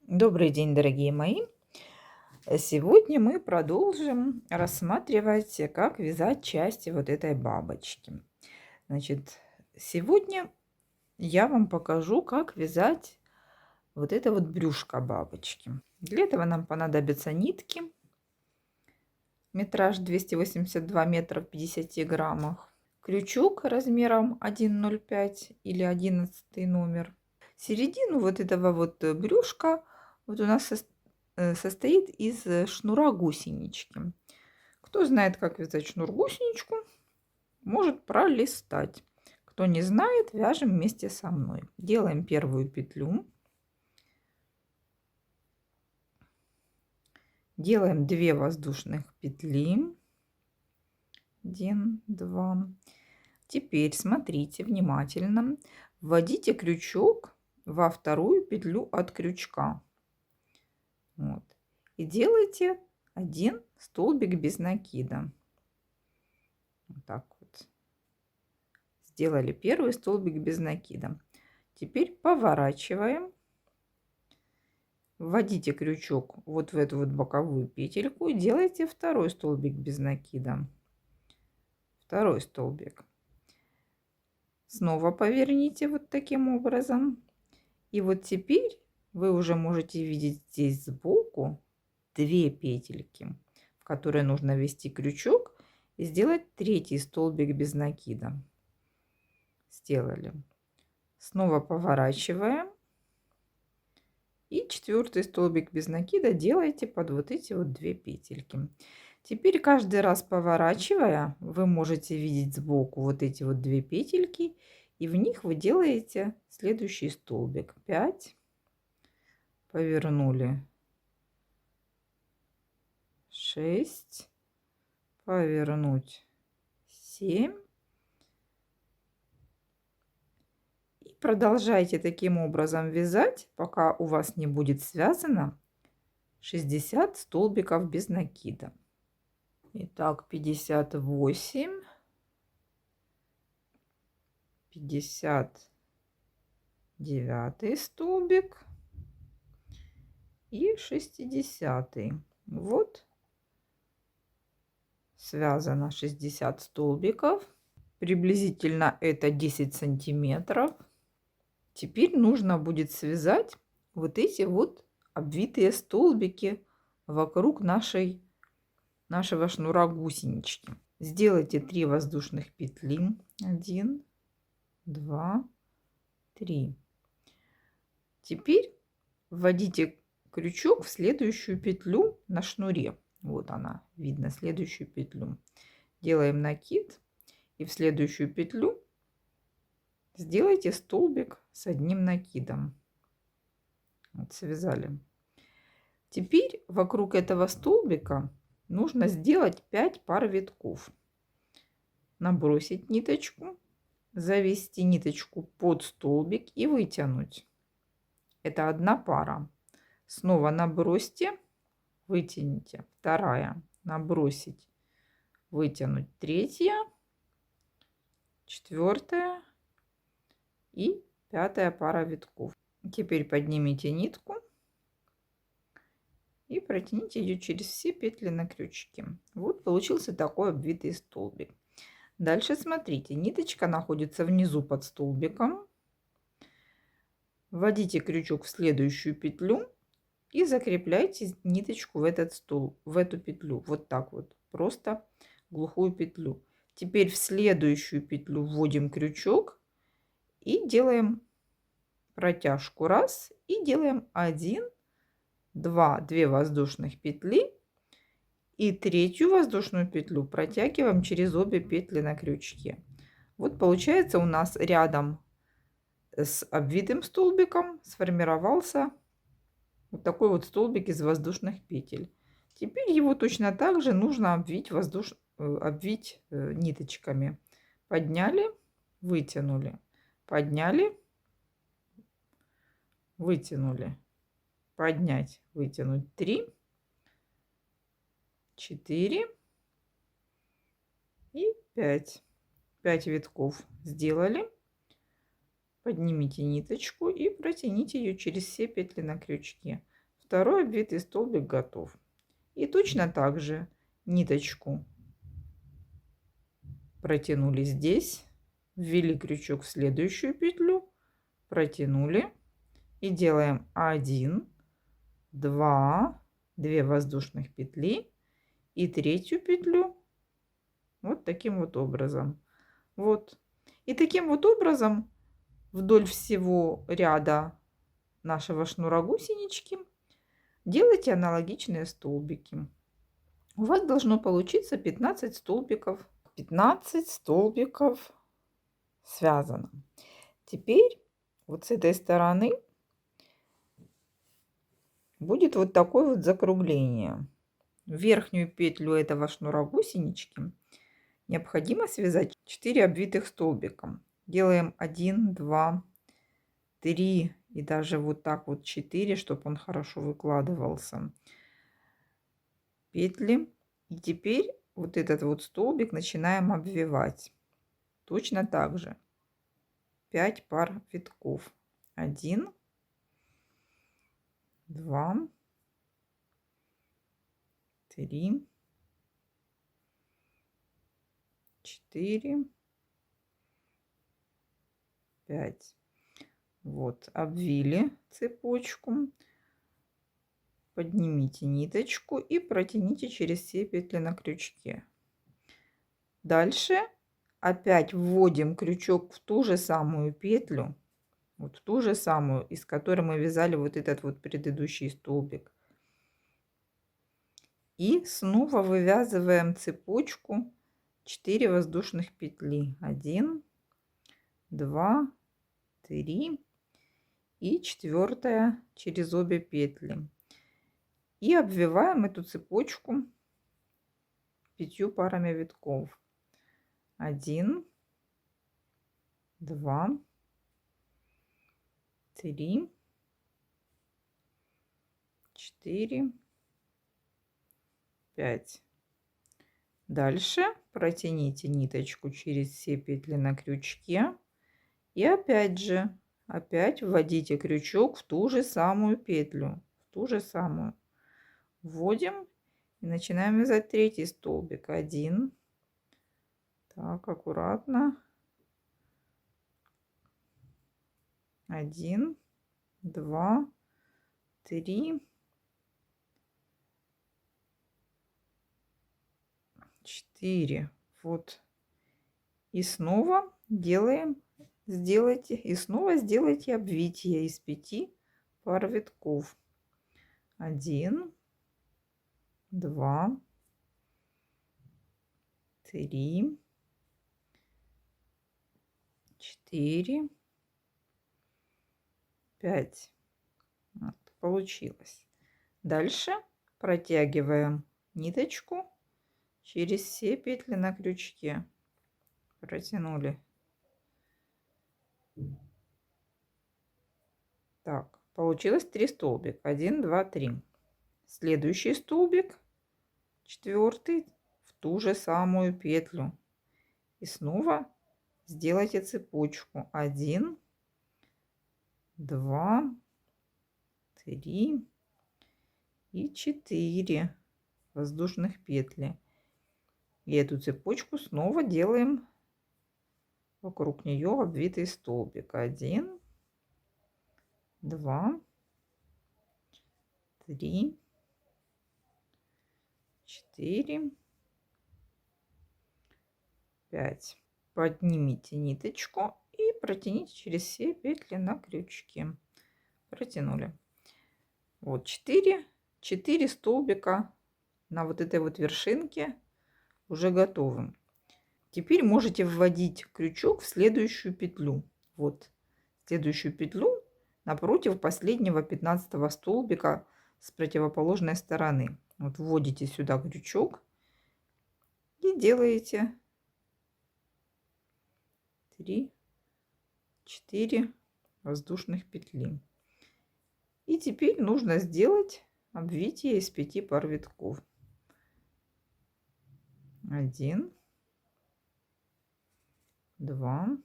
Добрый день, дорогие мои! Сегодня мы продолжим рассматривать, как вязать части вот этой бабочки. Значит, сегодня я вам покажу, как вязать вот это вот брюшко бабочки. Для этого нам понадобятся нитки, метраж 282 метра в 50 граммах, крючок размером 1,05 или 11 номер. Середину вот этого вот брюшка вот у нас состоит из шнура гусенички. Кто знает, как вязать шнур гусеничку, может пролистать. Кто не знает, вяжем вместе со мной. Делаем первую петлю. Делаем 2 воздушных петли. 1, 2. Теперь смотрите внимательно. Вводите крючок во вторую петлю от крючка. Вот. И делайте 1 столбик без накида. Вот так вот. Сделали первый столбик без накида. Теперь поворачиваем. Вводите крючок вот в эту вот боковую петельку и делайте второй столбик без накида. Второй столбик. Снова поверните вот таким образом. И вот теперь вы уже можете видеть здесь сбоку 2 петельки, в которые нужно ввести крючок и сделать третий столбик без накида. Сделали. Снова поворачиваем. И четвертый столбик без накида делаете под вот эти вот 2 петельки. Теперь каждый раз поворачивая, вы можете видеть сбоку вот эти вот 2 петельки. И в них вы делаете следующий столбик. 5. Повернули. 6. Повернуть. 7. И продолжайте таким образом вязать, пока у вас не будет связано 60 столбиков без накида. Итак, 58, 59 столбик и 60. Вот связано 60 столбиков. Приблизительно это 10 сантиметров. Теперь нужно будет связать вот эти вот обвитые столбики вокруг нашего шнура гусенички. Сделайте 3 воздушных петли. 1, 2, 3. Теперь вводите крючок в следующую петлю на шнуре. Вот она, видно следующую петлю. Делаем накид и в следующую петлю сделайте столбик с одним накидом. Вот связали. Теперь вокруг этого столбика нужно сделать 5 пар витков. Набросить ниточку, завести ниточку под столбик и вытянуть. Это одна пара. Снова набросьте, вытяните. Вторая. Набросить, вытянуть. Третья, четвертая и 5-я пара витков. Теперь поднимите нитку и протяните ее через все петли на крючке. Вот получился такой обвитый столбик. Дальше смотрите, ниточка находится внизу под столбиком. Вводите крючок в следующую петлю и закрепляйте ниточку в эту петлю. Вот так вот, просто глухую петлю. Теперь в следующую петлю вводим крючок и делаем протяжку 1 и делаем 1, 2 воздушных петли и 3-ю воздушную петлю протягиваем через обе петли на крючке. Вот получается у нас рядом с обвитым столбиком сформировался вот такой вот столбик из воздушных петель. Теперь его точно так же нужно обвить ниточками. Подняли, вытянули, подняли, вытянули, поднять, вытянуть. 3, 4 и 5. 5 витков сделали. Поднимите ниточку и протяните ее через все петли на крючке. Второй обвитый столбик готов. И точно так же ниточку протянули здесь, ввели крючок в следующую петлю, протянули и делаем 1, 2, 2 воздушных петли и третью петлю вот таким вот образом. Вот. И таким вот образом вдоль всего ряда нашего шнура гусенички делайте аналогичные столбики. У вас должно получиться 15 столбиков. 15 столбиков связано. Теперь вот с этой стороны будет вот такое вот закругление. В верхнюю петлю этого шнура гусенички необходимо связать 4 обвитых столбика. Делаем 1, 2, 3 и даже вот так вот 4, чтобы он хорошо выкладывался. Петли. И теперь вот этот вот столбик начинаем обвивать. Точно так же. 5 пар витков. 1, 2, 3, 4, 5. Вот, обвили цепочку. Поднимите ниточку и протяните через все петли на крючке. Дальше опять вводим крючок в ту же самую петлю, вот в ту же самую, из которой мы вязали вот этот вот предыдущий столбик. И снова вывязываем цепочку 4 воздушных петли. 1, 2, 3 и 4 через обе петли. И обвиваем эту цепочку 5 парами витков. 1, 2, 3, 4, 5. Дальше протяните ниточку через все петли на крючке. И опять же, опять вводите крючок в ту же самую петлю. В ту же самую. Вводим и начинаем вязать третий столбик. 1. Так, аккуратно. 1, 2, 3, 4. Вот. И снова сделайте обвитие из 5 пар витков. 1, 2, 3, 4, 5. Вот, получилось. Дальше протягиваем ниточку через все петли на крючке. Протянули. Так, получилось 3 столбика. 1, 2, 3. Следующий столбик, 4, в ту же самую петлю. И снова сделайте цепочку. 1, 2, 3 и 4 воздушных петли. И эту цепочку снова делаем вокруг нее обвитый столбик. 1, 2, 3, 4, 5. Поднимите ниточку и протяните через все петли на крючке. Протянули. Вот 4 столбика на вот этой вот вершинке уже готовы. Теперь можете вводить крючок в следующую петлю. Вот следующую петлю напротив последнего 15 столбика с противоположной стороны. Вот вводите сюда крючок и делаете 3, 4 воздушных петли. И теперь нужно сделать обвитие из 5 пар витков. 1, 2,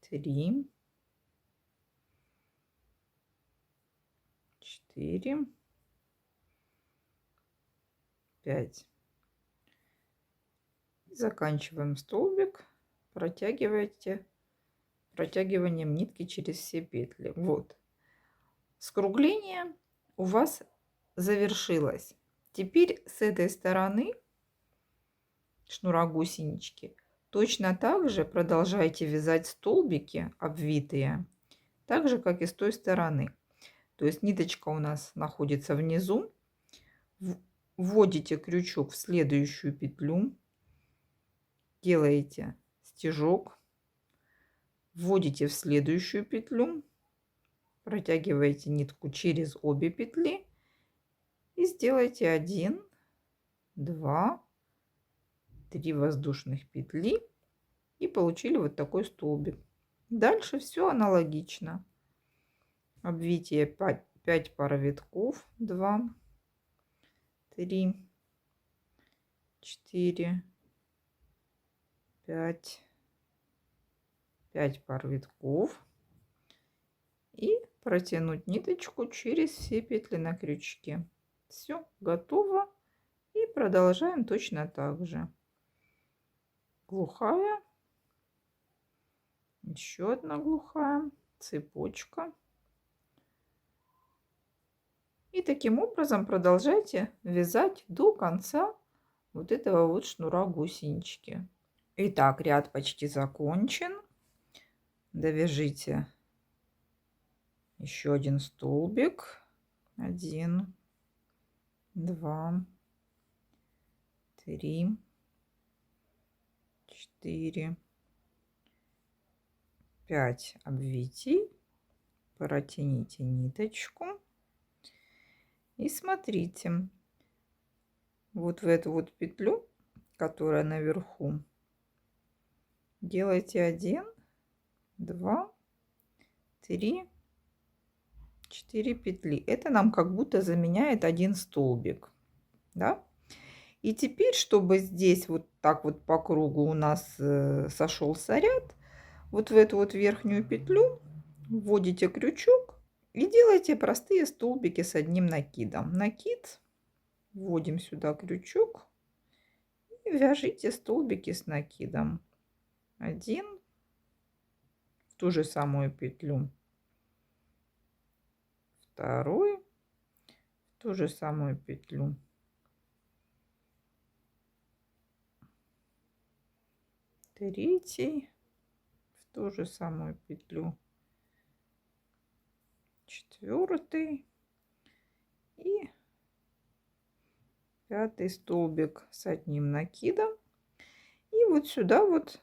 3, 4, 5. Заканчиваем столбик, протягиванием нитки через все петли. Вот, скругление у вас завершилось. Теперь с этой стороны шнура гусенички точно так же продолжайте вязать столбики обвитые, так же как и с той стороны. То есть ниточка у нас находится внизу, вводите крючок в следующую петлю, делаете стежок, вводите в следующую петлю, протягиваете нитку через обе петли и сделайте 1, 2, 3 воздушных петли и получили вот такой столбик. Дальше все аналогично. Обвитие 5 пар витков, 2, 3, 4, 5 пар витков и протянуть ниточку через все петли на крючке. Все готово, и продолжаем точно так же. Глухая, еще одна глухая, цепочка. И таким образом продолжайте вязать до конца вот этого вот шнура гусенички. Итак, ряд почти закончен. Довяжите еще один столбик. 1, 2, 3, 4, 5 обвитий. Протяните ниточку. И смотрите, вот в эту вот петлю, которая наверху, делайте 1, 2, 3, 4 петли. Это нам как будто заменяет один столбик, да? И теперь, чтобы здесь вот так вот по кругу у нас сошелся ряд, вот в эту вот верхнюю петлю вводите крючок и делайте простые столбики с одним накидом. Накид, вводим сюда крючок и вяжите столбики с накидом. 1 в ту же самую петлю, 2 в ту же самую петлю, 3 в ту же самую петлю, 4 и 5 столбик с одним накидом. И вот сюда вот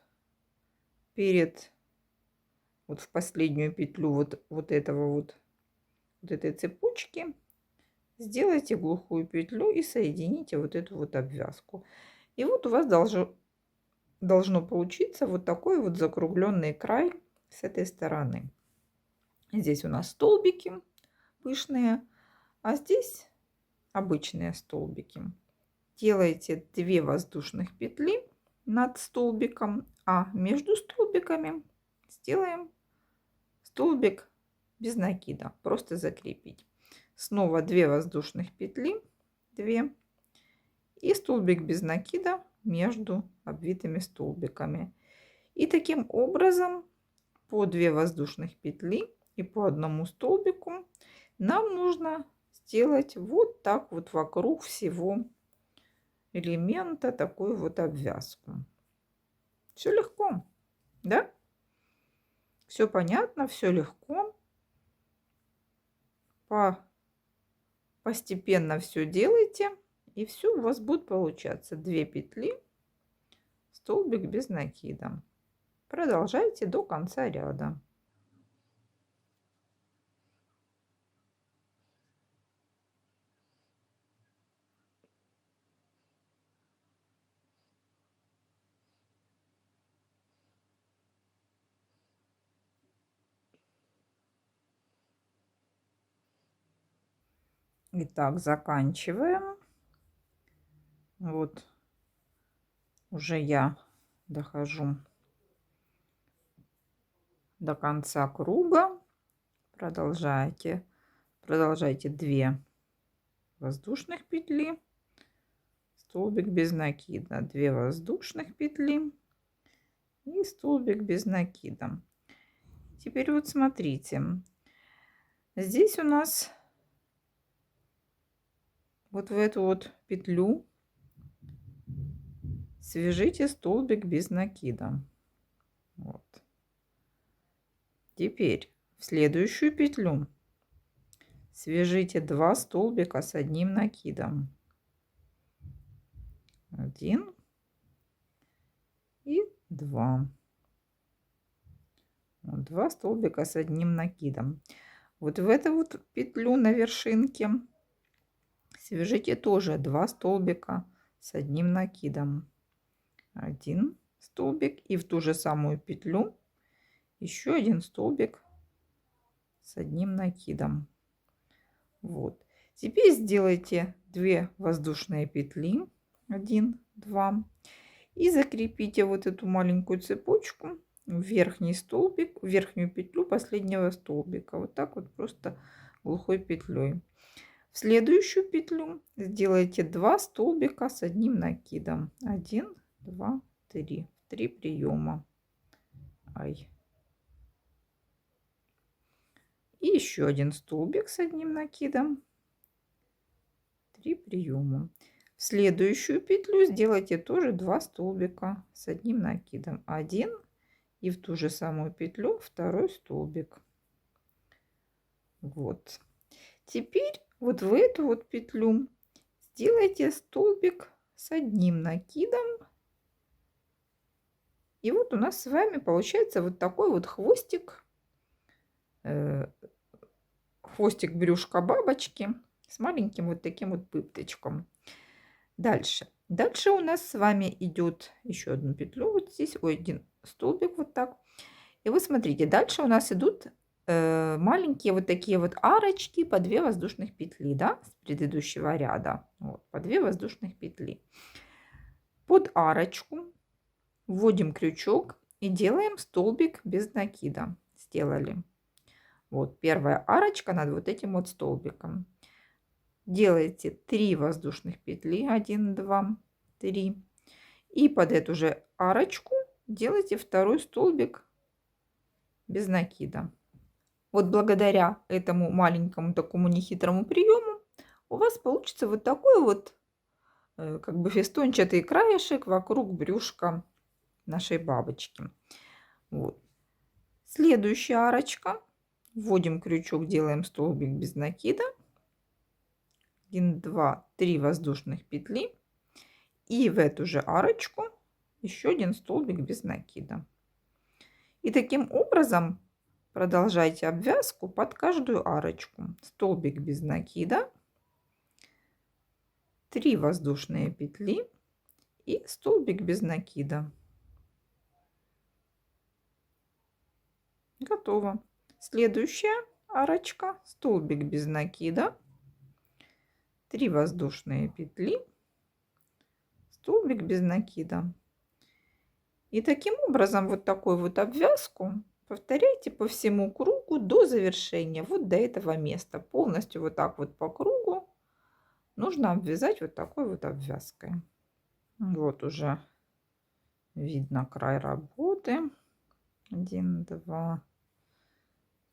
вот в последнюю петлю вот этой цепочки сделайте глухую петлю и соедините вот эту вот обвязку. И вот у вас должно получиться вот такой вот закругленный край с этой стороны. Здесь у нас столбики пышные, а здесь обычные столбики. Делайте 2 воздушных петли над столбиком, а между столбиками сделаем столбик без накида, просто закрепить. Снова 2 воздушных петли, 2 и столбик без накида между обвитыми столбиками. И таким образом по 2 воздушных петли и по одному столбику нам нужно сделать вот так вот вокруг всего элемента такую вот обвязку. Все легко, да? Все понятно, все легко. Постепенно все делайте, и все у вас будет получаться. 2 петли, столбик без накида. Продолжайте до конца ряда. Итак, заканчиваем. Вот уже я дохожу до конца круга. Продолжайте продолжайте 2 воздушных петли, столбик без накида, 2 воздушных петли и столбик без накида. Теперь вот смотрите, здесь у нас вот в эту вот петлю свяжите столбик без накида. Вот. Теперь в следующую петлю свяжите 2 столбика с одним накидом. 1 и 2. Вот 2 столбика с одним накидом. Вот в эту вот петлю на вершинке свяжите тоже 2 столбика с одним накидом. 1 столбик и в ту же самую петлю еще 1 столбик с одним накидом. Вот. Теперь сделайте 2 воздушные петли, 1, 2, и закрепите вот эту маленькую цепочку в верхний столбик, в верхнюю петлю последнего столбика. Вот так вот просто глухой петлей. В следующую петлю сделайте 2 столбика с одним накидом. 1, 2, 3. 3 приема. И еще 1 столбик с одним накидом. 3 приема. В следующую петлю сделайте тоже 2 столбика с одним накидом. 1 и в ту же самую петлю 2 столбик. Вот. Теперь вот в эту вот петлю сделайте столбик с одним накидом. И вот у нас с вами получается вот такой вот хвостик. Хвостик брюшка бабочки с маленьким вот таким вот пыпточком. Дальше у нас с вами идет еще одну петлю вот здесь, один столбик вот так. И вы смотрите, дальше у нас идут маленькие вот такие вот арочки по 2 воздушных петли, да, с предыдущего ряда. Вот, по 2 воздушных петли. Под арочку вводим крючок и делаем столбик без накида. Сделали. Вот первая арочка над вот этим вот столбиком. Делаете 3 воздушных петли, 1, 2, 3. И под эту же арочку делайте 2 столбик без накида. Вот благодаря этому маленькому такому нехитрому приему у вас получится вот такой вот как бы фестончатый краешек вокруг брюшка нашей бабочки. Вот. Следующая арочка. Вводим крючок, делаем столбик без накида. 1, 2, 3 воздушных петли. И в эту же арочку еще 1 столбик без накида. И таким образом продолжайте обвязку под каждую арочку. Столбик без накида, 3 воздушные петли и столбик без накида. Готово. Следующая арочка, столбик без накида, 3 воздушные петли, столбик без накида. И таким образом вот такую вот обвязку повторяйте по всему кругу до завершения, вот до этого места. Полностью вот так вот по кругу нужно обвязать вот такой вот обвязкой. Вот уже видно край работы. 1, 2,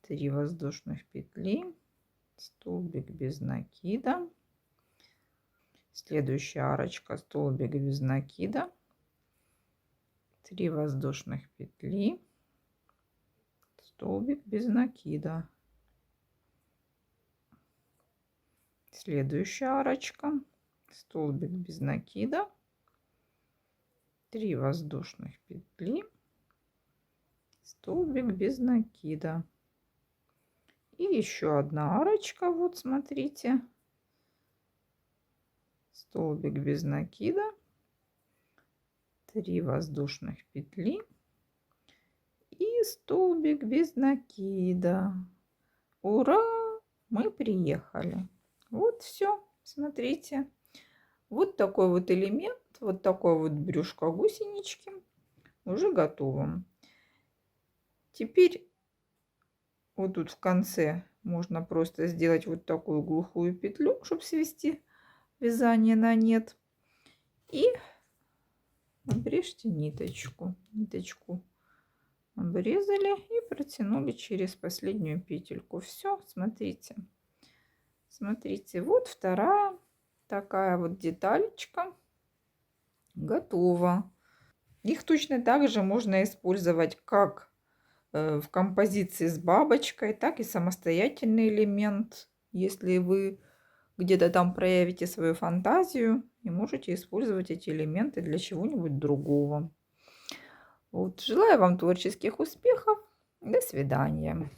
3 воздушных петли, столбик без накида. Следующая арочка, столбик без накида, 3 воздушных петли, столбик без накида. Следующая арочка, столбик без накида, 3 воздушных петли, столбик без накида. И еще одна арочка, вот смотрите, столбик без накида, 3 воздушных петли и столбик без накида. Ура! Мы приехали. Вот все, смотрите. Вот такой вот элемент, вот такое вот брюшко гусенички уже готово. Теперь вот тут в конце можно просто сделать вот такую глухую петлю, чтобы свести вязание на нет. И обрежьте ниточку. Ниточку обрезали и протянули через последнюю петельку. Все, смотрите. Смотрите, вот вторая такая вот деталечка готова. Их точно так же можно использовать как в композиции с бабочкой, так и самостоятельный элемент, если вы где-то там проявите свою фантазию и можете использовать эти элементы для чего-нибудь другого. Вот. Желаю вам творческих успехов. До свидания.